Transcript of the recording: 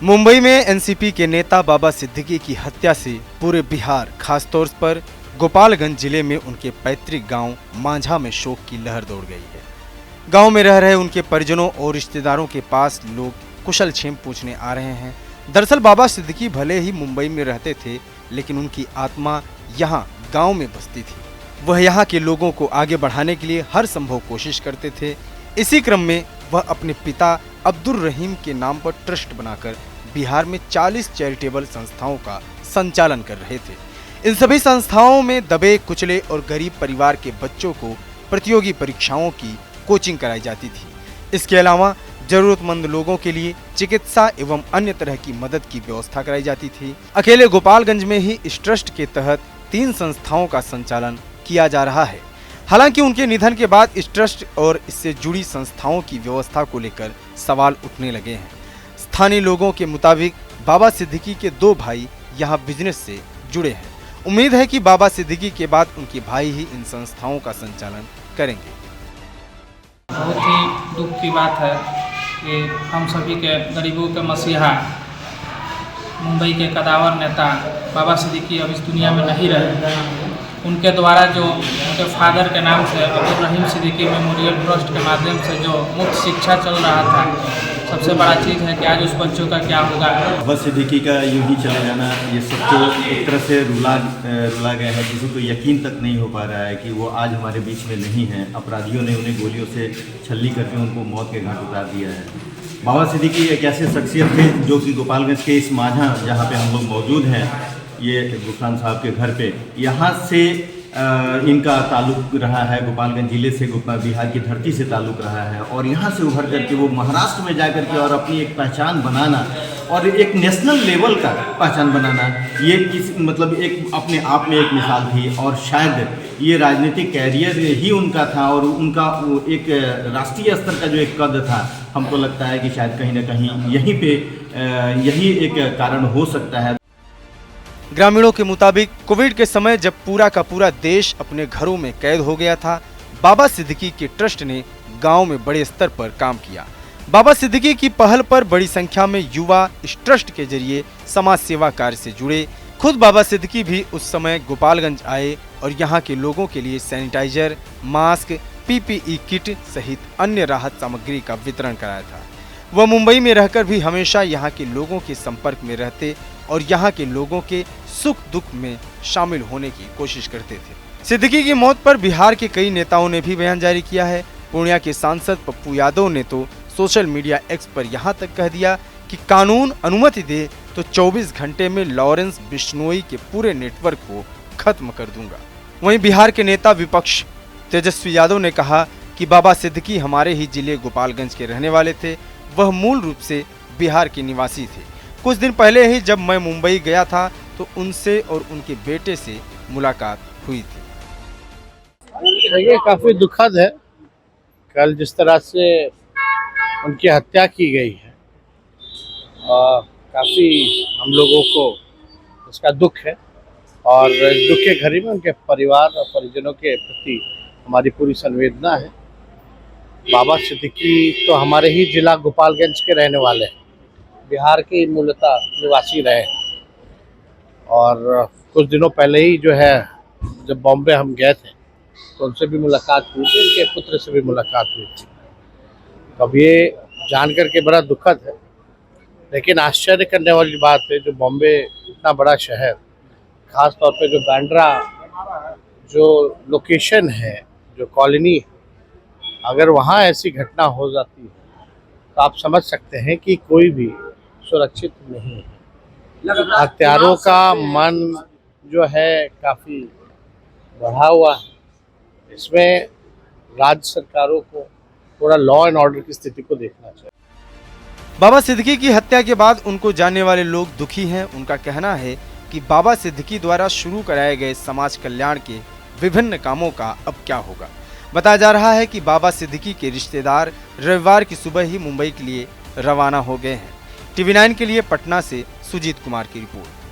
मुंबई में एनसीपी के नेता बाबा सिद्दीकी की हत्या से पूरे बिहार, खासतौर पर गोपालगंज जिले में उनके पैतृक गांव मांझा में शोक की लहर दौड़ गई है। गांव में रह रहे उनके परिजनों और रिश्तेदारों के पास लोग कुशल क्षेम पूछने आ रहे हैं। दरअसल बाबा सिद्दीकी भले ही मुंबई में रहते थे, लेकिन उनकी आत्मा यहाँ गाँव में बसती थी। वह यहाँ के लोगों को आगे बढ़ाने के लिए हर संभव कोशिश करते थे। इसी क्रम में वह अपने पिता अब्दुल रहीम के नाम पर ट्रस्ट बनाकर बिहार में 40 चैरिटेबल संस्थाओं का संचालन कर रहे थे। इन सभी संस्थाओं में दबे कुचले और गरीब परिवार के बच्चों को प्रतियोगी परीक्षाओं की कोचिंग कराई जाती थी। इसके अलावा जरूरतमंद लोगों के लिए चिकित्सा एवं अन्य तरह की मदद की व्यवस्था कराई जाती थी। अकेले गोपालगंज में ही इस ट्रस्ट के तहत 3 संस्थाओं का संचालन किया जा रहा है। हालांकि उनके निधन के बाद इस ट्रस्ट और इससे जुड़ी संस्थाओं की व्यवस्था को लेकर सवाल उठने लगे हैं। स्थानीय लोगों के मुताबिक बाबा सिद्दीकी के 2 भाई यहाँ बिजनेस से जुड़े हैं। उम्मीद है कि बाबा सिद्दीकी के बाद उनके भाई ही इन संस्थाओं का संचालन करेंगे। बहुत ही दुख की बात है कि हम सभी के गरीबों के मसीहा मुंबई के कदावर नेता बाबा सिद्दीकी अब इस दुनिया में नहीं रहे। उनके द्वारा जो उनके फादर के नाम से अब्दुल रहीम सिद्दीकी मेमोरियल ट्रस्ट के माध्यम से जो मुफ्त शिक्षा चल रहा था, सबसे बड़ा चीज़ है कि आज उस बच्चों का क्या होगा। बाबा सिद्दीकी का यूं ही चले जाना, ये सब तो एक तरह से रुला गया है। किसी को यकीन तक नहीं हो पा रहा है कि वो आज हमारे बीच में नहीं हैं। अपराधियों ने उन्हें गोलियों से छल्ली करके उनको मौत के घाट उतार दिया है। बाबा सिद्दीकी एक ऐसे शख्सियत थे जो कि गोपालगंज के इस मांझा जहाँ पे हम लोग मौजूद हैं, ये गुफरान साहब के घर पे, यहाँ से इनका ताल्लुक़ रहा है। गोपालगंज ज़िले से बिहार की धरती से ताल्लुक़ रहा है और यहाँ से उभर करके वो महाराष्ट्र में जा करके और अपनी एक पहचान बनाना और एक नेशनल लेवल का पहचान बनाना, ये मतलब एक अपने आप में एक मिसाल थी। और शायद ये राजनीतिक कैरियर ही उनका था और उनका एक राष्ट्रीय स्तर का जो एक कद था, हमको लगता है कि शायद कहीं ना कहीं यहीं पे यही एक कारण हो सकता है। ग्रामीणों के मुताबिक कोविड के समय जब पूरा का पूरा देश अपने घरों में कैद हो गया था, बाबा सिद्दीकी के ट्रस्ट ने गांव में बड़े स्तर पर काम किया। बाबा सिद्दीकी की पहल पर बड़ी संख्या में युवा इस ट्रस्ट के जरिए समाज सेवा कार्य से जुड़े। खुद बाबा सिद्दीकी भी उस समय गोपालगंज आए और यहाँ के लोगों के लिए सैनिटाइजर, मास्क, पीपीई किट सहित अन्य राहत सामग्री का वितरण कराया था। वह मुंबई में रहकर भी हमेशा यहाँ के लोगों के संपर्क में रहते और यहाँ के लोगों के सुख दुख में शामिल होने की कोशिश करते थे। सिद्दीकी की मौत पर बिहार के कई नेताओं ने भी बयान जारी किया है। पूर्णिया के सांसद पप्पू यादव ने तो सोशल मीडिया एक्स पर यहाँ तक कह दिया कि कानून अनुमति दे तो 24 घंटे में लॉरेंस बिश्नोई के पूरे नेटवर्क को खत्म कर दूंगा। वहीं बिहार के नेता विपक्ष तेजस्वी यादव ने कहा कि बाबा सिद्दीकी हमारे ही जिले गोपालगंज के रहने वाले थे। वह मूल रूप से बिहार के निवासी थे। कुछ दिन पहले ही जब मैं मुंबई गया था तो उनसे और उनके बेटे से मुलाकात हुई थी। ये काफ़ी दुखद है। कल जिस तरह से उनकी हत्या की गई है, काफ़ी हम लोगों को उसका दुख है और इस दुख के घड़ी में उनके परिवार और परिजनों के प्रति हमारी पूरी संवेदना है। बाबा सिद्दीकी तो हमारे ही जिला गोपालगंज के रहने वाले हैं, बिहार के मूलतः निवासी रहे और कुछ दिनों पहले ही जो है जब बॉम्बे हम गए थे तो उनसे भी मुलाकात हुई थी, उनके पुत्र से भी मुलाकात हुई थी। अब ये जान करके बड़ा दुखद है, लेकिन आश्चर्य करने वाली बात है जो बॉम्बे इतना बड़ा शहर, ख़ास तौर पे जो बांद्रा जो लोकेशन है, जो कॉलोनी, अगर वहाँ ऐसी घटना हो जाती है तो आप समझ सकते हैं कि कोई भी सुरक्षित नहीं है। हत्यारों का मन जो है काफ़ी बढ़ा हुआ है। इसमें राज्य सरकारों को थोड़ा लॉ एंड ऑर्डर की स्थिति को देखना चाहिए। बाबा सिद्दीकी की हत्या के बाद उनको जानने वाले लोग दुखी हैं। उनका कहना है कि बाबा सिद्दीकी द्वारा शुरू कराए गए समाज कल्याण के विभिन्न कामों का अब क्या होगा। बताया जा रहा है कि बाबा सिद्दीकी के रिश्तेदार रविवार की सुबह ही मुंबई के लिए रवाना हो गए हैं। टीवी 9 के लिए पटना से सुजीत कुमार की रिपोर्ट।